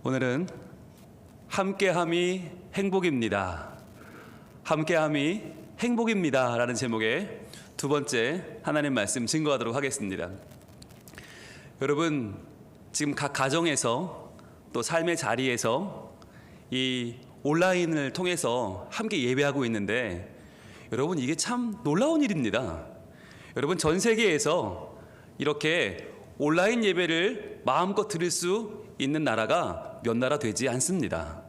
오늘은 함께함이 행복입니다. 함께함이 행복입니다 라는 제목의 두 번째 하나님 말씀 증거하도록 하겠습니다. 여러분, 지금 각 가정에서 또 삶의 자리에서 이 온라인을 통해서 함께 예배하고 있는데, 여러분, 이게 참 놀라운 일입니다. 여러분, 전 세계에서 이렇게 온라인 예배를 마음껏 들을 수 있는 나라가 몇 나라 되지 않습니다.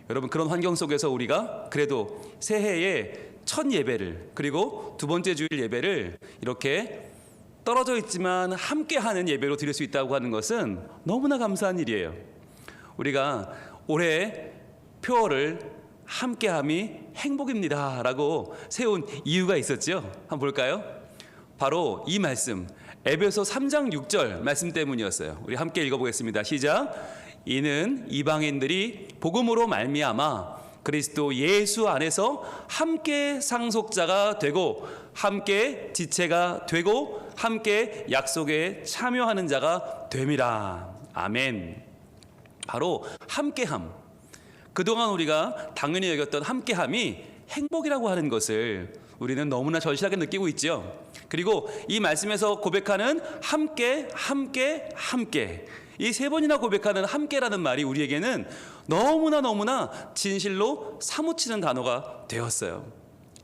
여러분, 그런 환경 속에서 우리가 그래도 새해에 첫 예배를, 그리고 두 번째 주일 예배를 이렇게 떨어져 있지만 함께하는 예배로 드릴 수 있다고 하는 것은 너무나 감사한 일이에요. 우리가 올해 표어를 함께함이 행복입니다 라고 세운 이유가 있었죠. 한번 볼까요? 바로 이 말씀, 에베소 3장 6절 말씀 때문이었어요. 우리 함께 읽어보겠습니다. 시작. 이는 이방인들이 복음으로 말미암아 그리스도 예수 안에서 함께 상속자가 되고 함께 지체가 되고 함께 약속에 참여하는 자가 됨이라. 아멘. 바로 함께함, 그동안 우리가 당연히 여겼던 함께함이 행복이라고 하는 것을 우리는 너무나 절실하게 느끼고 있죠. 그리고 이 말씀에서 고백하는 함께, 함께, 함께, 이 세 번이나 고백하는 함께라는 말이 우리에게는 너무나 진실로 사무치는 단어가 되었어요.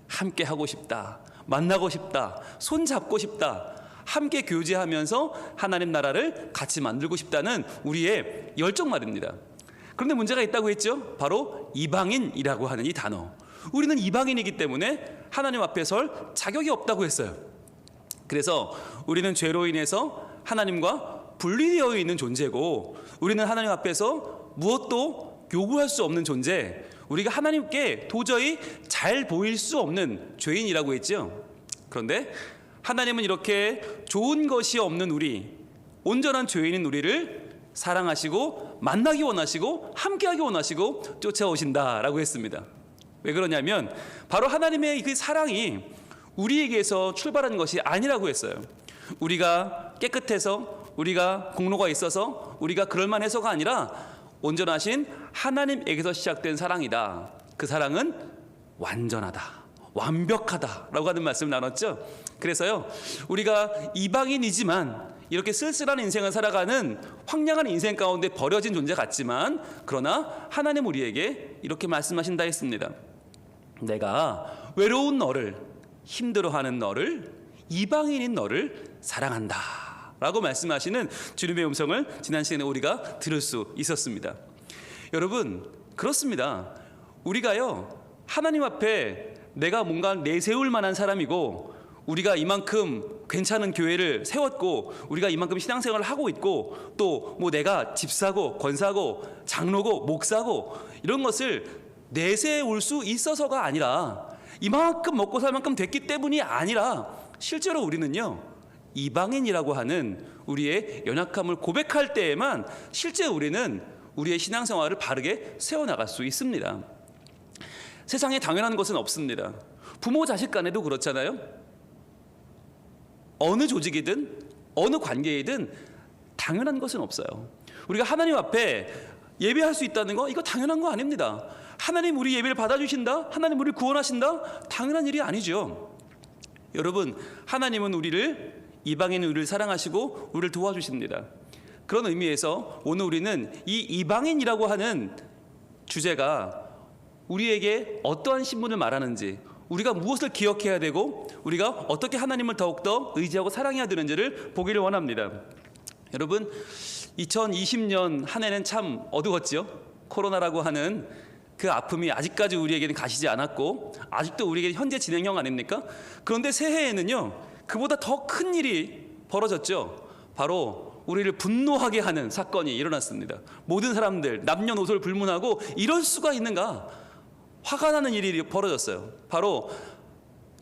함께 하고 싶다, 만나고 싶다, 손잡고 싶다, 함께 교제하면서 하나님 나라를 같이 만들고 싶다는 우리의 열정 말입니다. 그런데 문제가 있다고 했죠. 바로 이방인이라고 하는 이 단어. 우리는 이방인이기 때문에 하나님 앞에 설 자격이 없다고 했어요. 그래서 우리는 죄로 인해서 하나님과 분리되어 있는 존재고, 우리는 하나님 앞에서 무엇도 요구할 수 없는 존재, 우리가 하나님께 도저히 잘 보일 수 없는 죄인이라고 했죠. 그런데 하나님은 이렇게 좋은 것이 없는 우리, 온전한 죄인인 우리를 사랑하시고 만나기 원하시고 함께하기 원하시고 쫓아오신다라고 했습니다. 왜 그러냐면 바로 하나님의 그 사랑이 우리에게서 출발한 것이 아니라고 했어요. 우리가 깨끗해서, 우리가 공로가 있어서, 우리가 그럴만해서가 아니라 온전하신 하나님에게서 시작된 사랑이다. 그 사랑은 완전하다, 완벽하다라고 하는 말씀을 나눴죠. 그래서요, 우리가 이방인이지만 이렇게 쓸쓸한 인생을 살아가는 황량한 인생 가운데 버려진 존재 같지만, 그러나 하나님 우리에게 이렇게 말씀하신다 했습니다. 내가 외로운 너를, 힘들어하는 너를, 이방인인 너를 사랑한다 라고 말씀하시는 주님의 음성을 지난 시간에 우리가 들을 수 있었습니다. 여러분, 그렇습니다. 우리가요, 하나님 앞에 내가 뭔가 내세울 만한 사람이고, 우리가 이만큼 괜찮은 교회를 세웠고, 우리가 이만큼 신앙생활을 하고 있고, 또 뭐 내가 집사고 권사고 장로고 목사고 이런 것을 내세울 수 있어서가 아니라, 이만큼 먹고 살 만큼 됐기 때문이 아니라, 실제로 우리는요, 이방인이라고 하는 우리의 연약함을 고백할 때에만 실제 우리는 우리의 신앙생활을 바르게 세워나갈 수 있습니다. 세상에 당연한 것은 없습니다. 부모 자식 간에도 그렇잖아요. 어느 조직이든 어느 관계이든 당연한 것은 없어요. 우리가 하나님 앞에 예배할 수 있다는 거, 이거 당연한 거 아닙니다. 하나님 우리 예배를 받아주신다, 하나님 우리를 구원하신다, 당연한 일이 아니죠. 여러분, 하나님은 우리를, 이방인 우리를 사랑하시고 우리를 도와주십니다. 그런 의미에서 오늘 우리는 이 이방인이라고 하는 주제가 우리에게 어떠한 신분을 말하는지, 우리가 무엇을 기억해야 되고 우리가 어떻게 하나님을 더욱더 의지하고 사랑해야 되는지를 보기를 원합니다. 여러분, 2020년 한 해는 참 어두웠죠. 코로나라고 하는 그 아픔이 아직까지 우리에게는 가시지 않았고, 아직도 우리에게 현재 진행형 아닙니까? 그런데 새해에는요, 그보다 더 큰 일이 벌어졌죠. 바로 우리를 분노하게 하는 사건이 일어났습니다. 모든 사람들 남녀노소를 불문하고 이럴 수가 있는가, 화가 나는 일이 벌어졌어요. 바로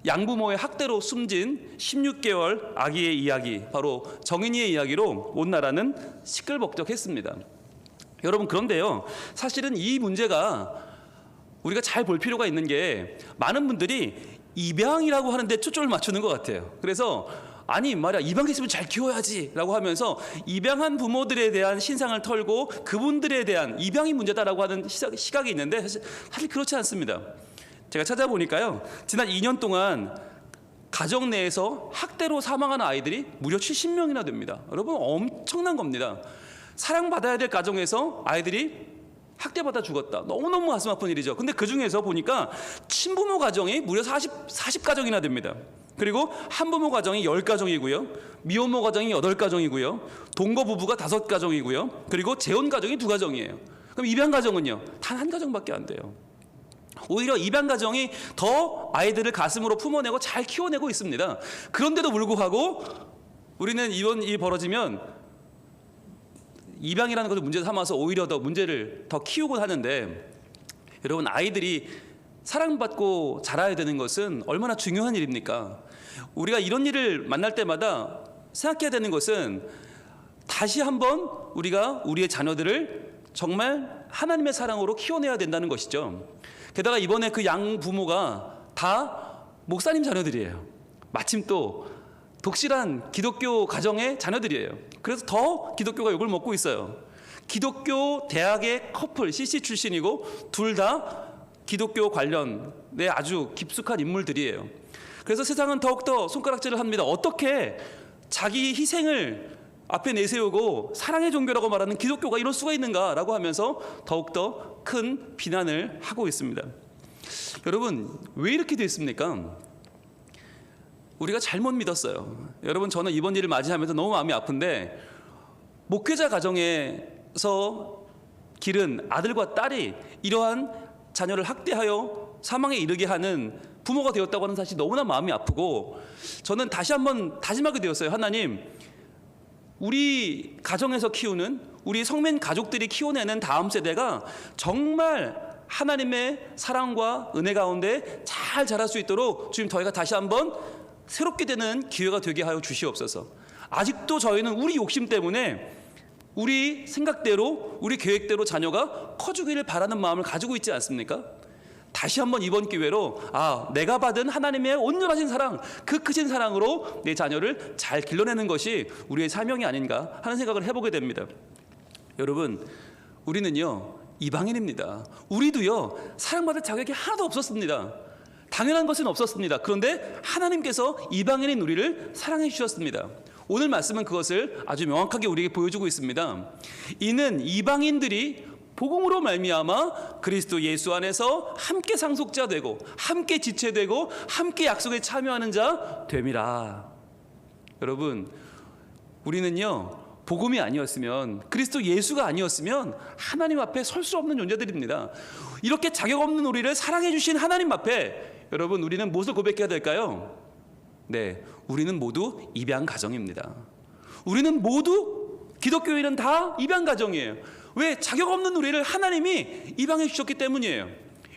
양부모의 학대로 숨진 16개월 아기의 이야기, 바로 정인이의 이야기로 온 나라는 시끌벅적했습니다. 여러분, 그런데요, 사실은 이 문제가 우리가 잘 볼 필요가 있는 게, 많은 분들이 입양이라고 하는데 초점을 맞추는 것 같아요. 그래서 아니 말이야, 입양 있으면 잘 키워야지라고 하면서 입양한 부모들에 대한 신상을 털고 그분들에 대한 입양이 문제다라고 하는 시각이 있는데 사실 그렇지 않습니다. 제가 찾아보니까요, 지난 2년 동안 가정 내에서 학대로 사망하는 아이들이 무려 70명이나 됩니다. 여러분, 엄청난 겁니다. 사랑받아야 될 가정에서 아이들이 학대받아 죽었다. 너무너무 가슴 아픈 일이죠. 근데 그 중에서 보니까 친부모 가정이 무려 40가정이나 됩니다. 그리고 한부모 가정이 10가정이고요. 미혼모 가정이 8가정이고요. 동거 부부가 5가정이고요. 그리고 재혼 가정이 2가정이에요. 그럼 입양 가정은요? 단 1가정밖에 안 돼요. 오히려 입양 가정이 더 아이들을 가슴으로 품어내고 잘 키워내고 있습니다. 그런데도 불구하고 우리는 이번 일이 벌어지면 입양이라는 것을 문제 삼아서 오히려 더 문제를 더 키우곤 하는데, 여러분, 아이들이 사랑받고 자라야 되는 것은 얼마나 중요한 일입니까? 우리가 이런 일을 만날 때마다 생각해야 되는 것은 다시 한번 우리가 우리의 자녀들을 정말 하나님의 사랑으로 키워내야 된다는 것이죠. 게다가 이번에 그 양 부모가 다 목사님 자녀들이에요. 마침 또 독실한 기독교 가정의 자녀들이에요. 그래서 더 기독교가 욕을 먹고 있어요. 기독교 대학의 커플, CC 출신이고 둘 다 기독교 관련에 아주 깊숙한 인물들이에요. 그래서 세상은 더욱더 손가락질을 합니다. 어떻게 자기 희생을 앞에 내세우고 사랑의 종교라고 말하는 기독교가 이럴 수가 있는가라고 하면서 더욱더 큰 비난을 하고 있습니다. 여러분, 왜 이렇게 됐습니까? 우리가 잘못 믿었어요. 여러분, 저는 이번 일을 맞이하면서 너무 마음이 아픈데, 목회자 가정에서 기른 아들과 딸이 이러한 자녀를 학대하여 사망에 이르게 하는 부모가 되었다고 하는 사실이 너무나 마음이 아프고, 저는 다시 한번 다짐하게 되었어요. 하나님, 우리 가정에서 키우는, 우리 성민 가족들이 키워내는 다음 세대가 정말 하나님의 사랑과 은혜 가운데 잘 자랄 수 있도록 주님, 저희가 다시 한번 새롭게 되는 기회가 되게 하여 주시옵소서. 아직도 저희는 우리 욕심 때문에 우리 생각대로, 우리 계획대로 자녀가 커주기를 바라는 마음을 가지고 있지 않습니까? 다시 한번 이번 기회로 내가 받은 하나님의 온전하신 사랑, 그 크신 사랑으로 내 자녀를 잘 길러내는 것이 우리의 사명이 아닌가 하는 생각을 해보게 됩니다. 여러분, 우리는요 이방인입니다. 우리도요 사랑받을 자격이 하나도 없었습니다. 당연한 것은 없었습니다. 그런데 하나님께서 이방인인 우리를 사랑해 주셨습니다. 오늘 말씀은 그것을 아주 명확하게 우리에게 보여주고 있습니다. 이는 이방인들이 복음으로 말미암아 그리스도 예수 안에서 함께 상속자 되고 함께 지체되고 함께 약속에 참여하는 자 됨이라. 여러분, 우리는요 복음이 아니었으면, 그리스도 예수가 아니었으면 하나님 앞에 설 수 없는 존재들입니다. 이렇게 자격 없는 우리를 사랑해 주신 하나님 앞에 여러분, 우리는 무엇을 고백해야 될까요? 네, 우리는 모두 입양 가정입니다. 우리는 모두, 기독교인은 다 입양 가정이에요. 왜? 자격 없는 우리를 하나님이 입양해 주셨기 때문이에요.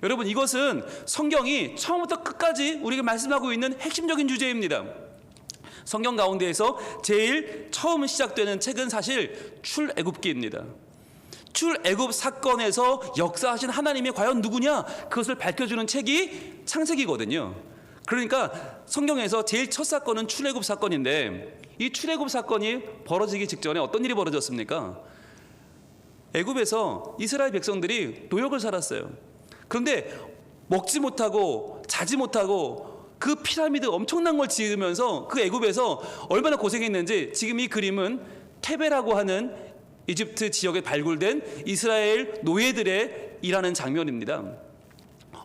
여러분, 이것은 성경이 처음부터 끝까지 우리에게 말씀하고 있는 핵심적인 주제입니다. 성경 가운데에서 제일 처음 시작되는 책은 사실 출애굽기입니다. 출애굽 사건에서 역사하신 하나님이 과연 누구냐, 그것을 밝혀주는 책이 창세기거든요. 그러니까 성경에서 제일 첫 사건은 출애굽 사건인데, 이 출애굽 사건이 벌어지기 직전에 어떤 일이 벌어졌습니까? 애굽에서 이스라엘 백성들이 노역을 살았어요. 그런데 먹지 못하고 자지 못하고 그 피라미드 엄청난 걸 지으면서 그 애굽에서 얼마나 고생했는지, 지금 이 그림은 테베라고 하는 이집트 지역에 발굴된 이스라엘 노예들의 일하는 장면입니다.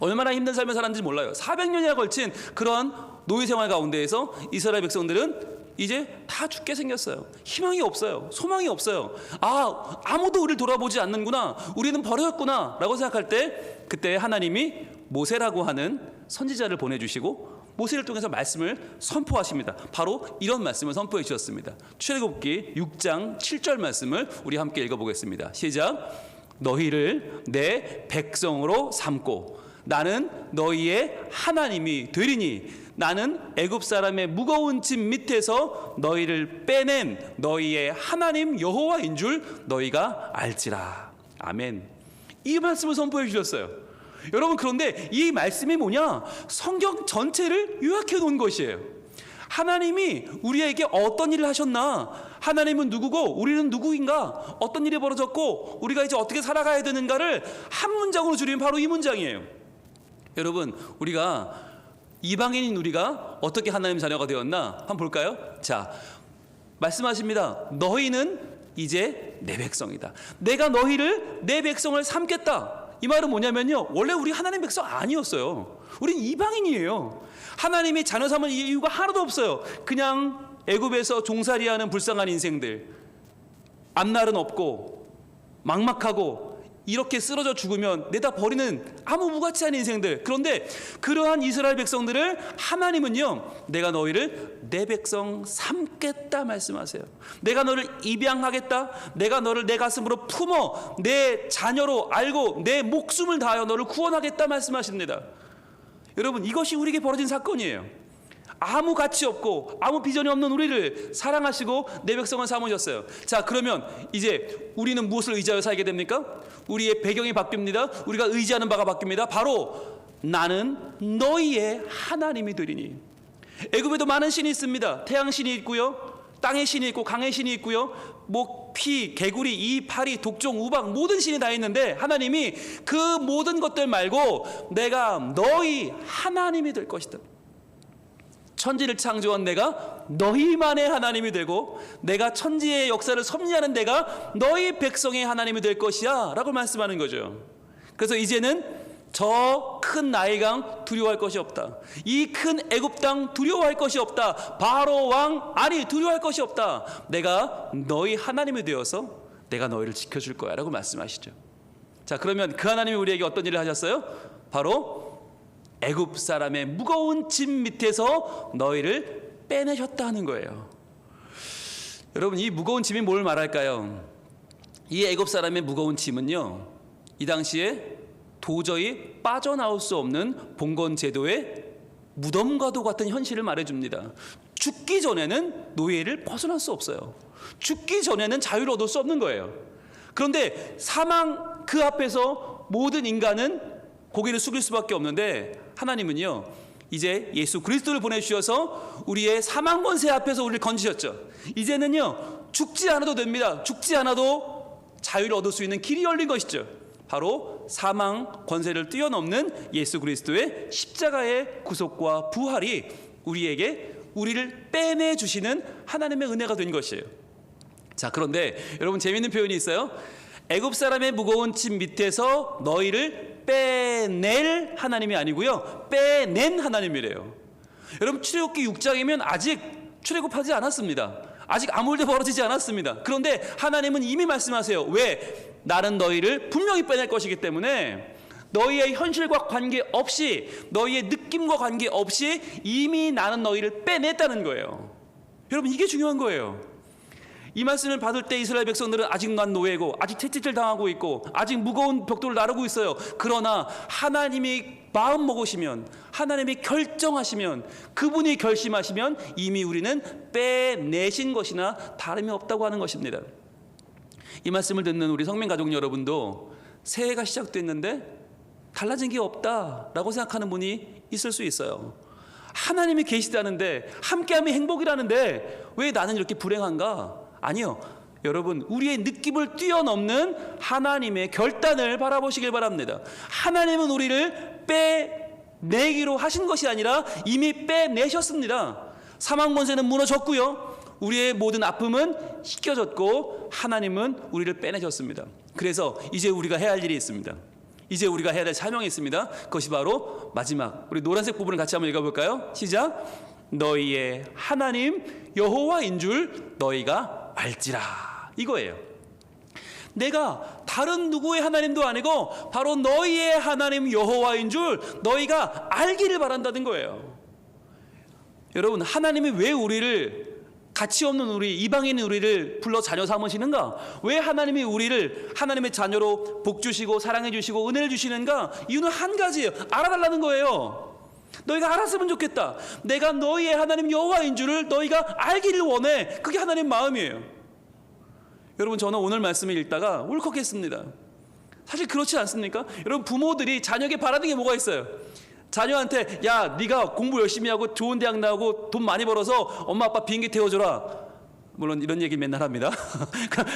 얼마나 힘든 삶을 살았는지 몰라요. 400년이나 걸친 그런 노예 생활 가운데에서 이스라엘 백성들은 이제 다 죽게 생겼어요. 희망이 없어요. 소망이 없어요. 아무도 우리를 돌아보지 않는구나, 우리는 버렸구나 라고 생각할 때, 그때 하나님이 모세라고 하는 선지자를 보내주시고 모세를 통해서 말씀을 선포하십니다. 바로 이런 말씀을 선포해 주셨습니다. 출애굽기 6장 7절 말씀을 우리 함께 읽어보겠습니다. 시작. 너희를 내 백성으로 삼고 나는 너희의 하나님이 되리니 나는 애굽 사람의 무거운 짐 밑에서 너희를 빼낸 너희의 하나님 여호와인 줄 너희가 알지라. 아멘. 이 말씀을 선포해 주셨어요. 여러분, 그런데 이 말씀이 뭐냐? 성경 전체를 요약해 놓은 것이에요. 하나님이 우리에게 어떤 일을 하셨나? 하나님은 누구고 우리는 누구인가? 어떤 일이 벌어졌고 우리가 이제 어떻게 살아가야 되는가를 한 문장으로 줄이면 바로 이 문장이에요. 여러분, 우리가 이방인인 우리가 어떻게 하나님 자녀가 되었나 한번 볼까요? 자, 말씀하십니다. 너희는 이제 내 백성이다. 내가 너희를 내 백성을 삼겠다. 이 말은 뭐냐면요, 원래 우리 하나님 백성 아니었어요. 우린 이방인이에요. 하나님이 자녀 삼을 이유가 하나도 없어요. 그냥 애굽에서 종살이하는 불쌍한 인생들, 앞날은 없고 막막하고 이렇게 쓰러져 죽으면 내다 버리는 아무 무가치 않은 인생들. 그런데 그러한 이스라엘 백성들을 하나님은요, 내가 너희를 내 백성 삼겠다 말씀하세요. 내가 너를 입양하겠다. 내가 너를 내 가슴으로 품어 내 자녀로 알고 내 목숨을 다하여 너를 구원하겠다 말씀하십니다. 여러분, 이것이 우리에게 벌어진 사건이에요. 아무 가치 없고 아무 비전이 없는 우리를 사랑하시고 내 백성을 삼으셨어요. 자, 그러면 이제 우리는 무엇을 의지하여 살게 됩니까? 우리의 배경이 바뀝니다. 우리가 의지하는 바가 바뀝니다. 바로 나는 너희의 하나님이 되리니. 애굽에도 많은 신이 있습니다. 태양신이 있고요, 땅의 신이 있고 강의 신이 있고요, 목, 피, 개구리, 이, 파리, 독종, 우박 모든 신이 다 있는데 하나님이 그 모든 것들 말고 내가 너희 하나님이 될 것이다. 천지를 창조한 내가 너희만의 하나님이 되고 내가 천지의 역사를 섭리하는 내가 너희 백성의 하나님이 될 것이야 라고 말씀하는 거죠. 그래서 이제는 저 큰 나일강 두려워할 것이 없다. 이 큰 애굽 땅 두려워할 것이 없다. 바로 왕 아니 두려워할 것이 없다. 내가 너희 하나님이 되어서 내가 너희를 지켜줄 거야 라고 말씀하시죠. 자, 그러면 그 하나님이 우리에게 어떤 일을 하셨어요? 바로 애굽 사람의 무거운 짐 밑에서 너희를 빼내셨다 하는 거예요. 여러분, 이 무거운 짐이 뭘 말할까요? 이 애굽 사람의 무거운 짐은요, 이 당시에 도저히 빠져나올 수 없는 봉건 제도의 무덤과도 같은 현실을 말해줍니다. 죽기 전에는 노예를 벗어날 수 없어요. 죽기 전에는 자유를 얻을 수 없는 거예요. 그런데 사망 그 앞에서 모든 인간은 고개를 숙일 수밖에 없는데 하나님은요, 이제 예수 그리스도를 보내주셔서 우리의 사망 권세 앞에서 우리를 건지셨죠. 이제는요, 죽지 않아도 됩니다. 죽지 않아도 자유를 얻을 수 있는 길이 열린 것이죠. 바로 사망 권세를 뛰어넘는 예수 그리스도의 십자가의 구속과 부활이 우리를 빼내주시는 하나님의 은혜가 된 것이에요. 자, 그런데 여러분, 재미있는 표현이 있어요. 애굽 사람의 무거운 짐 밑에서 너희를 빼낼 하나님이 아니고요, 빼낸 하나님이래요. 여러분, 출애굽기 6장이면 아직 출애굽하지 않았습니다. 아직 아무 일도 벌어지지 않았습니다. 그런데 하나님은 이미 말씀하세요. 왜? 나는 너희를 분명히 빼낼 것이기 때문에 너희의 현실과 관계없이, 너희의 느낌과 관계없이 이미 나는 너희를 빼냈다는 거예요. 여러분, 이게 중요한 거예요. 이 말씀을 받을 때 이스라엘 백성들은 아직 난 노예고 아직 채찍질 당하고 있고 아직 무거운 벽돌을 나르고 있어요. 그러나 하나님이 마음 먹으시면, 하나님이 결정하시면, 그분이 결심하시면 이미 우리는 빼내신 것이나 다름이 없다고 하는 것입니다. 이 말씀을 듣는 우리 성민 가족 여러분도 새해가 시작됐는데 달라진 게 없다라고 생각하는 분이 있을 수 있어요. 하나님이 계시다는데, 함께함이 행복이라는데 왜 나는 이렇게 불행한가? 아니요, 여러분, 우리의 느낌을 뛰어넘는 하나님의 결단을 바라보시길 바랍니다. 하나님은 우리를 빼내기로 하신 것이 아니라 이미 빼내셨습니다. 사망 권세는 무너졌고요, 우리의 모든 아픔은 씻겨졌고 하나님은 우리를 빼내셨습니다. 그래서 이제 우리가 해야 할 일이 있습니다. 이제 우리가 해야 될 사명이 있습니다. 그것이 바로 마지막, 우리 노란색 부분을 같이 한번 읽어볼까요? 시작. 너희의 하나님 여호와인 줄 너희가 알지라, 이거예요. 내가 다른 누구의 하나님도 아니고 바로 너희의 하나님 여호와인 줄 너희가 알기를 바란다는 거예요. 여러분, 하나님이 왜 우리를, 가치 없는 우리, 이방인인 우리를 불러 자녀 삼으시는가? 왜 하나님이 우리를 하나님의 자녀로 복 주시고 사랑해 주시고 은혜를 주시는가? 이유는 한 가지예요. 알아달라는 거예요. 너희가 알았으면 좋겠다. 내가 너희의 하나님 여호와인 줄을 너희가 알기를 원해. 그게 하나님 마음이에요. 여러분, 저는 오늘 말씀을 읽다가 울컥했습니다. 사실 그렇지 않습니까? 여러분, 부모들이 자녀에게 바라는 게 뭐가 있어요? 자녀한테 야 네가 공부 열심히 하고 좋은 대학 나오고 돈 많이 벌어서 엄마 아빠 비행기 태워줘라. 물론 이런 얘기 맨날 합니다.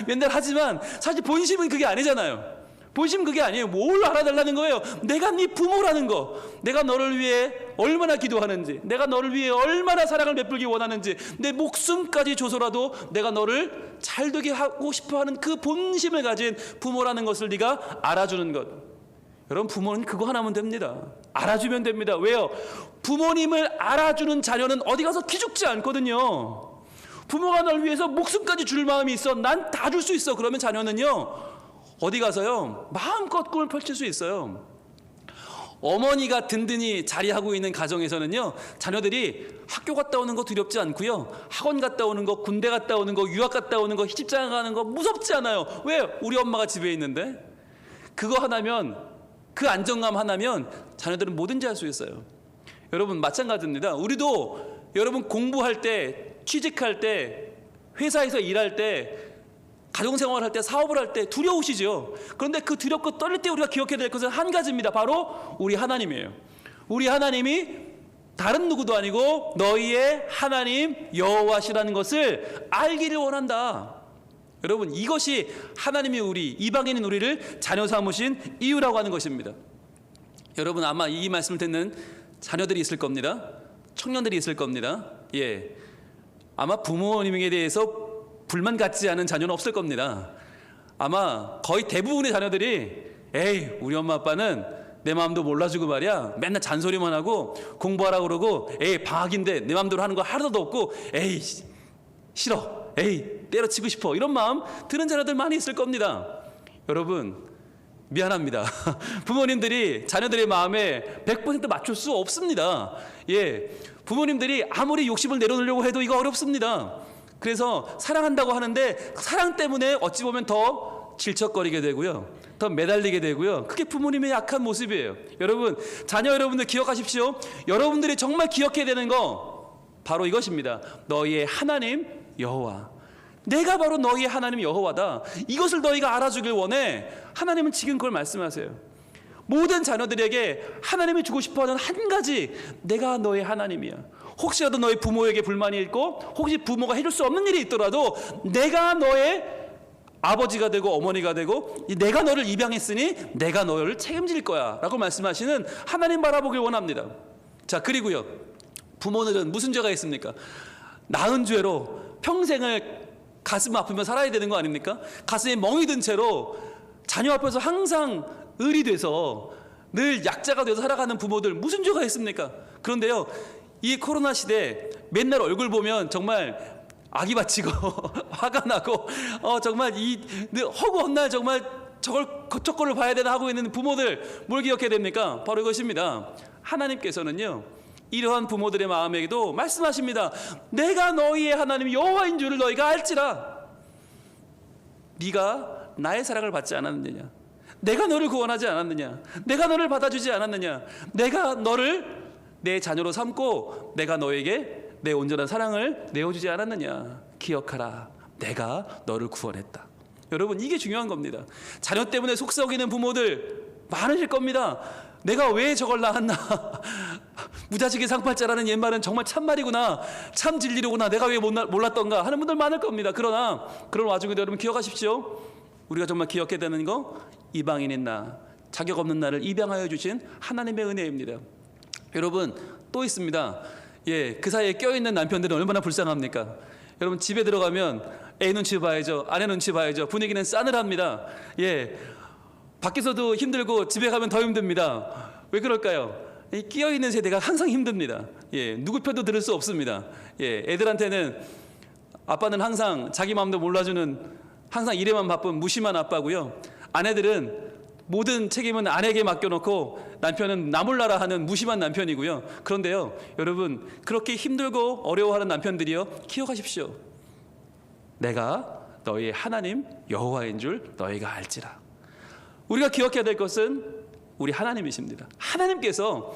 맨날 하지만 사실 본심은 그게 아니잖아요. 본심은 그게 아니에요. 뭘 알아달라는 거예요? 내가 네 부모라는 거, 내가 너를 위해 얼마나 기도하는지, 내가 너를 위해 얼마나 사랑을 베풀기 원하는지, 내 목숨까지 줘서라도 내가 너를 잘 되게 하고 싶어하는 그 본심을 가진 부모라는 것을 네가 알아주는 것. 여러분, 부모는 그거 하나면 됩니다. 알아주면 됩니다. 왜요? 부모님을 알아주는 자녀는 어디 가서 기죽지 않거든요. 부모가 널 위해서 목숨까지 줄 마음이 있어. 난 다 줄 수 있어. 그러면 자녀는요, 어디 가서요, 마음껏 꿈을 펼칠 수 있어요. 어머니가 든든히 자리하고 있는 가정에서는요, 자녀들이 학교 갔다 오는 거 두렵지 않고요, 학원 갔다 오는 거, 군대 갔다 오는 거, 유학 갔다 오는 거, 시집장 가는 거 무섭지 않아요. 왜? 우리 엄마가 집에 있는데. 그거 하나면, 그 안정감 하나면 자녀들은 뭐든지 할 수 있어요. 여러분, 마찬가지입니다. 우리도 여러분 공부할 때, 취직할 때, 회사에서 일할 때, 가정생활을 할 때, 사업을 할 때 두려우시죠. 그런데 그 두렵고 떨릴 때 우리가 기억해야 될 것은 한 가지입니다. 바로 우리 하나님이에요. 우리 하나님이 다른 누구도 아니고 너희의 하나님 여호와시라는 것을 알기를 원한다. 여러분, 이것이 하나님이 우리 이방인인 우리를 자녀 삼으신 이유라고 하는 것입니다. 여러분, 아마 이 말씀을 듣는 자녀들이 있을 겁니다. 청년들이 있을 겁니다. 예, 아마 부모님에 대해서 불만 갖지 않은 자녀는 없을 겁니다. 아마 거의 대부분의 자녀들이 에이, 우리 엄마 아빠는 내 마음도 몰라주고 말이야, 맨날 잔소리만 하고 공부하라고 그러고, 에이, 방학인데 내 마음대로 하는 거 하나도 없고, 에이, 싫어, 에이, 때려치고 싶어, 이런 마음 드는 자녀들 많이 있을 겁니다. 여러분, 미안합니다. 부모님들이 자녀들의 마음에 100% 맞출 수 없습니다. 예, 부모님들이 아무리 욕심을 내려놓으려고 해도 이거 어렵습니다. 그래서 사랑한다고 하는데 사랑 때문에 어찌 보면 더 질척거리게 되고요, 더 매달리게 되고요. 그게 부모님의 약한 모습이에요. 여러분, 자녀 여러분들 기억하십시오. 여러분들이 정말 기억해야 되는 거 바로 이것입니다. 너희의 하나님 여호와. 내가 바로 너희의 하나님 여호와다. 이것을 너희가 알아주길 원해. 하나님은 지금 그걸 말씀하세요. 모든 자녀들에게 하나님이 주고 싶어하는 한 가지, 내가 너의 하나님이야. 혹시라도 너희 부모에게 불만이 있고 혹시 부모가 해줄 수 없는 일이 있더라도 내가 너의 아버지가 되고 어머니가 되고 내가 너를 입양했으니 내가 너를 책임질 거야 라고 말씀하시는 하나님 바라보길 원합니다. 자, 그리고요, 부모들은 무슨 죄가 있습니까? 낳은 죄로 평생을 가슴 아프며 살아야 되는 거 아닙니까? 가슴에 멍이 든 채로 자녀 앞에서 항상 을이 돼서 늘 약자가 돼서 살아가는 부모들 무슨 죄가 있습니까? 그런데요, 이 코로나 시대 맨날 얼굴 보면 정말 악이 받치고 화가 나고 정말 이 허구한 날 정말 저걸 봐야 되나 하고 있는 부모들, 뭘 기억해야 됩니까? 바로 이것입니다. 하나님께서는요, 이러한 부모들의 마음에게도 말씀하십니다. 내가 너희의 하나님 여호와인 줄을 너희가 알지라. 네가 나의 사랑을 받지 않았느냐? 내가 너를 구원하지 않았느냐? 내가 너를 받아주지 않았느냐? 내가 너를 내 자녀로 삼고 내가 너에게 내 온전한 사랑을 내어주지 않았느냐? 기억하라. 내가 너를 구원했다. 여러분, 이게 중요한 겁니다. 자녀 때문에 속썩이는 부모들 많으실 겁니다. 내가 왜 저걸 낳았나? 무자식의 상팔자라는 옛말은 정말 참말이구나, 참 진리로구나, 내가 왜 몰랐던가 하는 분들 많을 겁니다. 그러나 그런 와중에도 여러분 기억하십시오. 우리가 정말 기억해야 되는 거, 이방인인 나, 자격 없는 나를 입양하여 주신 하나님의 은혜입니다. 여러분, 또 있습니다. 예, 그 사이에 껴있는 남편들은 얼마나 불쌍합니까? 여러분, 집에 들어가면 애 눈치 봐야죠, 아내 눈치 봐야죠. 분위기는 싸늘합니다. 예, 밖에서도 힘들고 집에 가면 더 힘듭니다. 왜 그럴까요? 이 끼어있는 세대가 항상 힘듭니다. 예, 누구 편도 들을 수 없습니다. 예, 애들한테는 아빠는 항상 자기 마음도 몰라주는, 항상 일에만 바쁜 무심한 아빠고요. 아내들은 모든 책임은 아내에게 맡겨놓고 남편은 나 몰라라 하는 무심한 남편이고요. 그런데요, 여러분, 그렇게 힘들고 어려워하는 남편들이요, 기억하십시오. 내가 너희의 하나님 여호와인 줄 너희가 알지라. 우리가 기억해야 될 것은 우리 하나님이십니다. 하나님께서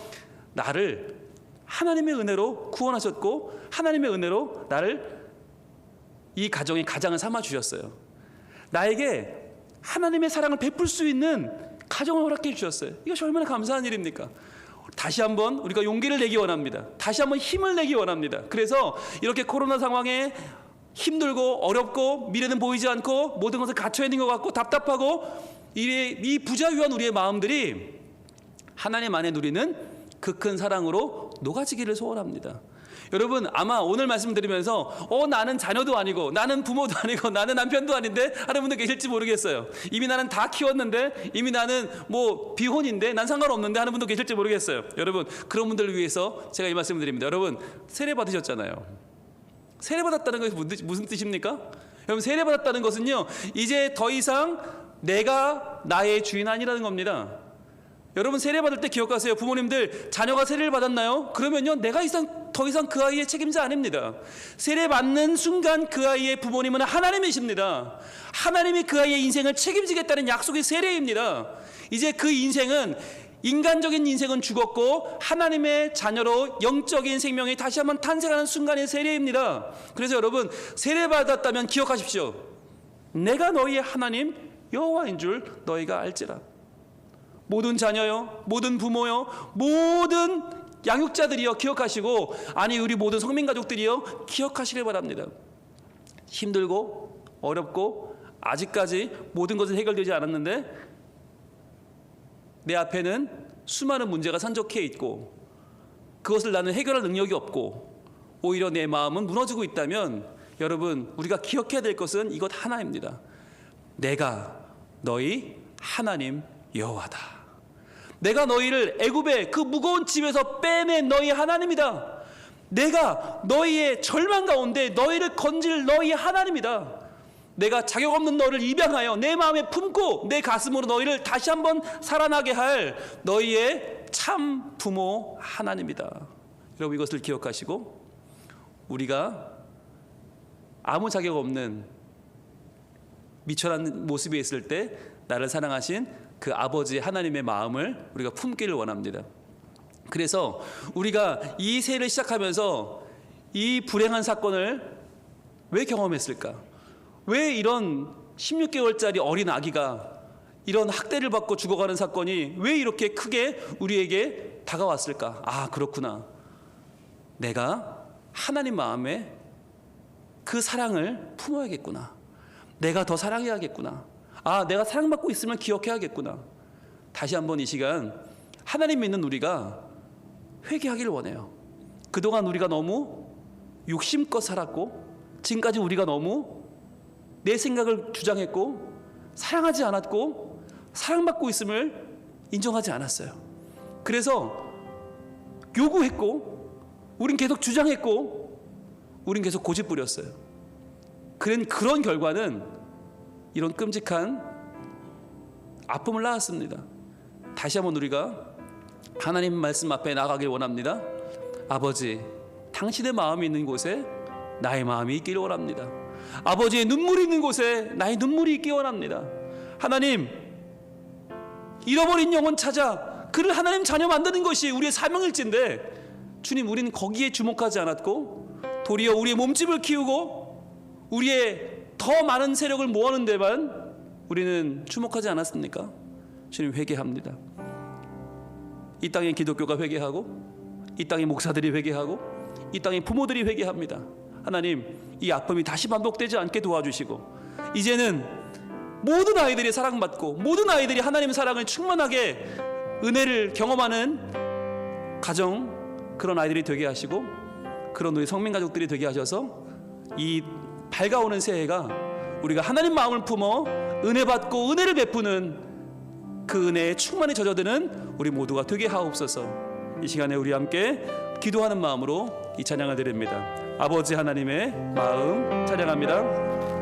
나를 하나님의 은혜로 구원하셨고 하나님의 은혜로 나를 이 가정의 가장을 삼아 주셨어요. 나에게 하나님의 사랑을 베풀 수 있는 가정을 허락해 주셨어요. 이것이 얼마나 감사한 일입니까? 다시 한번 우리가 용기를 내기 원합니다. 다시 한번 힘을 내기 원합니다. 그래서 이렇게 코로나 상황에 힘들고 어렵고 미래는 보이지 않고 모든 것을 갇혀 있는 것 같고 답답하고 이 부자유한 우리의 마음들이 하나님 안에 누리는 그 큰 사랑으로 녹아지기를 소원합니다. 여러분, 아마 오늘 말씀드리면서 나는 자녀도 아니고 나는 부모도 아니고 나는 남편도 아닌데 하는 분들 계실지 모르겠어요. 이미 나는 다 키웠는데, 이미 나는 뭐 비혼인데 난 상관없는데 하는 분도 계실지 모르겠어요. 여러분, 그런 분들을 위해서 제가 이 말씀을 드립니다. 여러분, 세례 받으셨잖아요. 세례 받았다는 것이 무슨 뜻입니까? 여러분, 세례 받았다는 것은요, 이제 더 이상 내가 나의 주인 아니라는 겁니다. 여러분, 세례 받을 때 기억하세요. 부모님들, 자녀가 세례를 받았나요? 그러면요, 내가 더 이상 그 아이의 책임자 아닙니다. 세례 받는 순간 그 아이의 부모님은 하나님이십니다. 하나님이 그 아이의 인생을 책임지겠다는 약속의 세례입니다. 이제 그 인생은, 인간적인 인생은 죽었고 하나님의 자녀로 영적인 생명이 다시 한번 탄생하는 순간의 세례입니다. 그래서 여러분, 세례 받았다면 기억하십시오. 내가 너희의 하나님 여호와인 줄 너희가 알지라. 모든 자녀요, 모든 부모요, 모든 양육자들이요, 기억하시고, 아니 우리 모든 성민가족들이요, 기억하시길 바랍니다. 힘들고 어렵고 아직까지 모든 것은 해결되지 않았는데 내 앞에는 수많은 문제가 산적해 있고 그것을 나는 해결할 능력이 없고 오히려 내 마음은 무너지고 있다면, 여러분, 우리가 기억해야 될 것은 이것 하나입니다. 내가 너희 하나님 여호와다. 내가 너희를 애굽의 그 무거운 집에서 빼낸 너희 하나님이다. 내가 너희의 절망 가운데 너희를 건질 너희 하나님이다. 내가 자격 없는 너를 입양하여 내 마음에 품고 내 가슴으로 너희를 다시 한번 살아나게 할 너희의 참 부모 하나님이다. 여러분, 이것을 기억하시고, 우리가 아무 자격 없는 미천한 모습에 있을 때 나를 사랑하신 그 아버지 하나님의 마음을 우리가 품기를 원합니다. 그래서 우리가 이 세를 시작하면서 이 불행한 사건을 왜 경험했을까? 왜 이런 16개월짜리 어린 아기가 이런 학대를 받고 죽어가는 사건이 왜 이렇게 크게 우리에게 다가왔을까? 아, 그렇구나. 내가 하나님 마음에 그 사랑을 품어야겠구나. 내가 더 사랑해야겠구나. 아, 내가 사랑받고 있으면 기억해야겠구나. 다시 한번 이 시간 하나님 믿는 우리가 회개하기를 원해요. 그동안 우리가 너무 욕심껏 살았고, 지금까지 우리가 너무 내 생각을 주장했고, 사랑하지 않았고, 사랑받고 있음을 인정하지 않았어요. 그래서 요구했고, 우린 계속 주장했고, 우린 계속 고집 부렸어요. 그런 결과는 이런 끔찍한 아픔을 낳았습니다. 다시 한번 우리가 하나님 말씀 앞에 나가길 원합니다. 아버지, 당신의 마음이 있는 곳에 나의 마음이 있기를 원합니다. 아버지의 눈물이 있는 곳에 나의 눈물이 있기 원합니다. 하나님, 잃어버린 영혼 찾아 그를 하나님 자녀 만드는 것이 우리의 사명일진데, 주님, 우리는 거기에 주목하지 않았고 도리어 우리의 몸집을 키우고 우리의 더 많은 세력을 모으는 데만 우리는 주목하지 않았습니까? 주님, 회개합니다. 이 땅의 기독교가 회개하고, 이 땅의 목사들이 회개하고, 이 땅의 부모들이 회개합니다. 하나님, 이 아픔이 다시 반복되지 않게 도와주시고, 이제는 모든 아이들이 사랑받고 모든 아이들이 하나님의 사랑을 충만하게 은혜를 경험하는 가정, 그런 아이들이 되게 하시고, 그런 우리 성민가족들이 되게 하셔서 이 밝아오는 새해가 우리가 하나님 마음을 품어 은혜 받고 은혜를 베푸는 그 은혜에 충만히 젖어드는 우리 모두가 되게 하옵소서. 이 시간에 우리 함께 기도하는 마음으로 이 찬양을 드립니다. 아버지 하나님의 마음 찬양합니다.